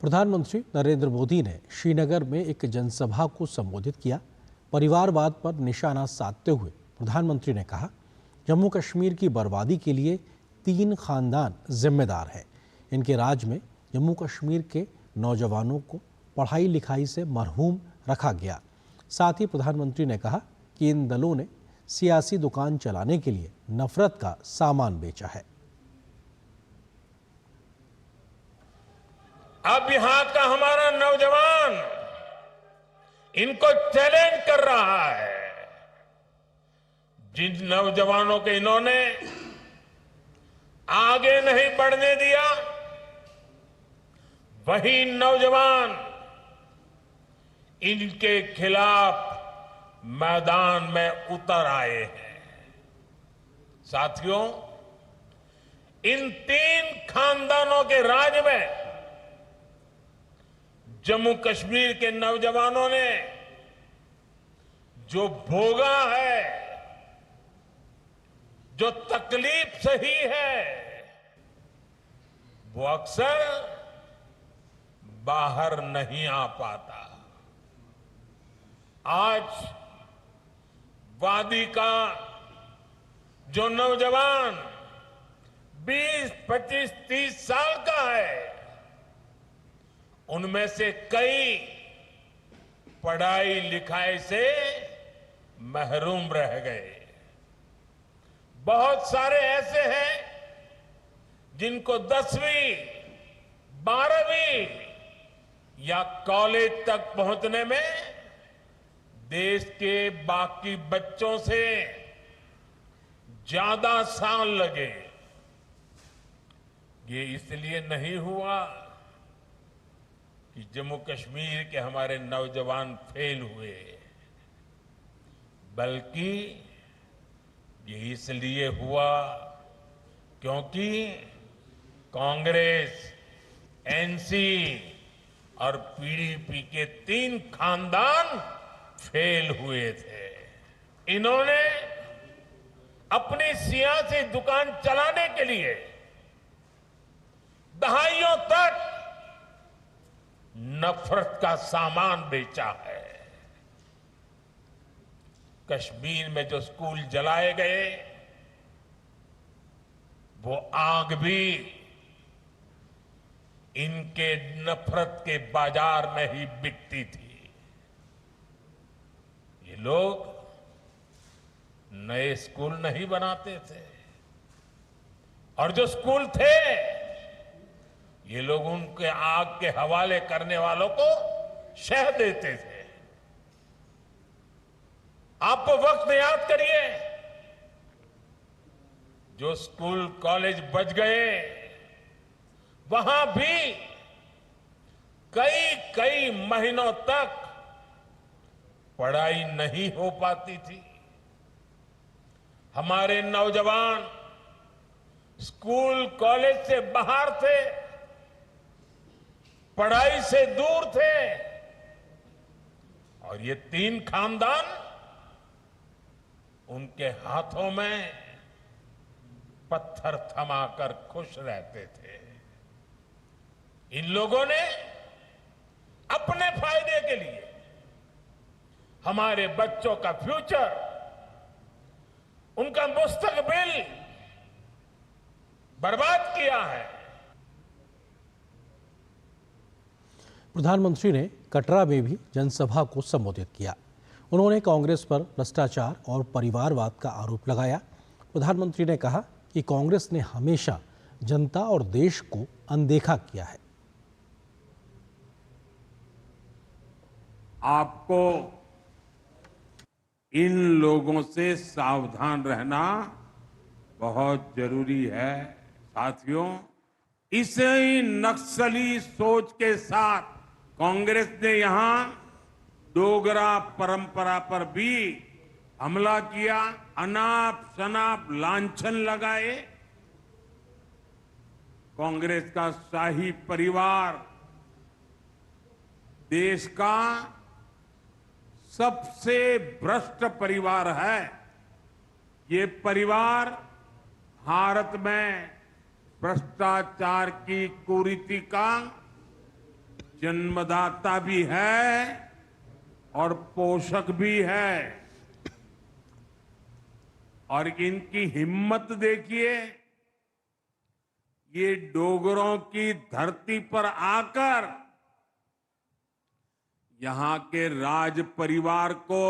प्रधानमंत्री नरेंद्र मोदी ने श्रीनगर में एक जनसभा को संबोधित किया। परिवारवाद पर निशाना साधते हुए प्रधानमंत्री ने कहा, जम्मू कश्मीर की बर्बादी के लिए 3 खानदान जिम्मेदार हैं। इनके राज में जम्मू कश्मीर के नौजवानों को पढ़ाई लिखाई से महरूम रखा गया। साथ ही प्रधानमंत्री ने कहा कि इन दलों ने सियासी दुकान चलाने के लिए नफरत का सामान बेचा है। अब यहां का हमारा नौजवान इनको चैलेंज कर रहा है। जिन नौजवानों के इन्होंने आगे नहीं बढ़ने दिया, वही नौजवान इनके खिलाफ मैदान में उतर आए हैं। साथियों, इन 3 खानदानों के राज में जम्मू कश्मीर के नौजवानों ने जो भोगा है, जो तकलीफ सही है, वो अक्सर बाहर नहीं आ पाता। आज वादी का जो नौजवान 20, 25, 30 साल का है, उनमें से कई पढ़ाई लिखाई से महरूम रह गए। बहुत सारे ऐसे हैं जिनको 10वीं, 12वीं या कॉलेज तक पहुंचने में देश के बाकी बच्चों से ज्यादा साल लगे। ये इसलिए नहीं हुआ कि जम्मू कश्मीर के हमारे नौजवान फेल हुए, बल्कि ये इसलिए हुआ क्योंकि कांग्रेस, एनसी और पीडीपी के 3 खानदान फेल हुए थे। इन्होंने अपनी सियासी दुकान चलाने के लिए दहाइयों तक नफरत का सामान बेचा है। कश्मीर में जो स्कूल जलाए गए, वो आग भी इनके नफरत के बाजार में ही बिकती थी। ये लोग नए स्कूल नहीं बनाते थे, और जो स्कूल थे, ये लोग उनके आग के हवाले करने वालों को शह देते थे। आप वक्त याद करिए, जो स्कूल कॉलेज बच गए, वहां भी कई महीनों तक पढ़ाई नहीं हो पाती थी। हमारे नौजवान स्कूल कॉलेज से बाहर थे, पढ़ाई से दूर थे, और ये 3 खानदान उनके हाथों में पत्थर थमाकर खुश रहते थे। इन लोगों ने अपने फायदे के लिए हमारे बच्चों का फ्यूचर, उनका मुस्तकबिल बर्बाद किया है। प्रधानमंत्री ने कटरा में भी जनसभा को संबोधित किया। उन्होंने कांग्रेस पर भ्रष्टाचार और परिवारवाद का आरोप लगाया। प्रधानमंत्री ने कहा कि कांग्रेस ने हमेशा जनता और देश को अनदेखा किया है। आपको इन लोगों से सावधान रहना बहुत जरूरी है। साथियों, इसी नक्सली सोच के साथ कांग्रेस ने यहां डोगरा परंपरा पर भी हमला किया, अनाप शनाप लांछन लगाए। कांग्रेस का शाही परिवार देश का सबसे भ्रष्ट परिवार है। ये परिवार भारत में भ्रष्टाचार की कुरीति का जन्मदाता भी है और पोषक भी है। और इनकी हिम्मत देखिए, ये डोगरों की धरती पर आकर यहां के राज परिवार को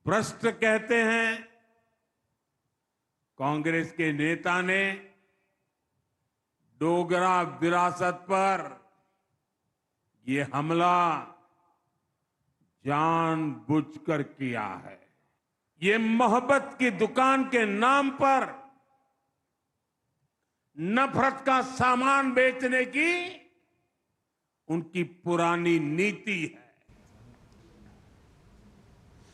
भ्रष्ट कहते हैं। कांग्रेस के नेता ने डोगरा विरासत पर ये हमला जानबूझकर किया है। ये मोहब्बत की दुकान के नाम पर नफरत का सामान बेचने की उनकी पुरानी नीति है।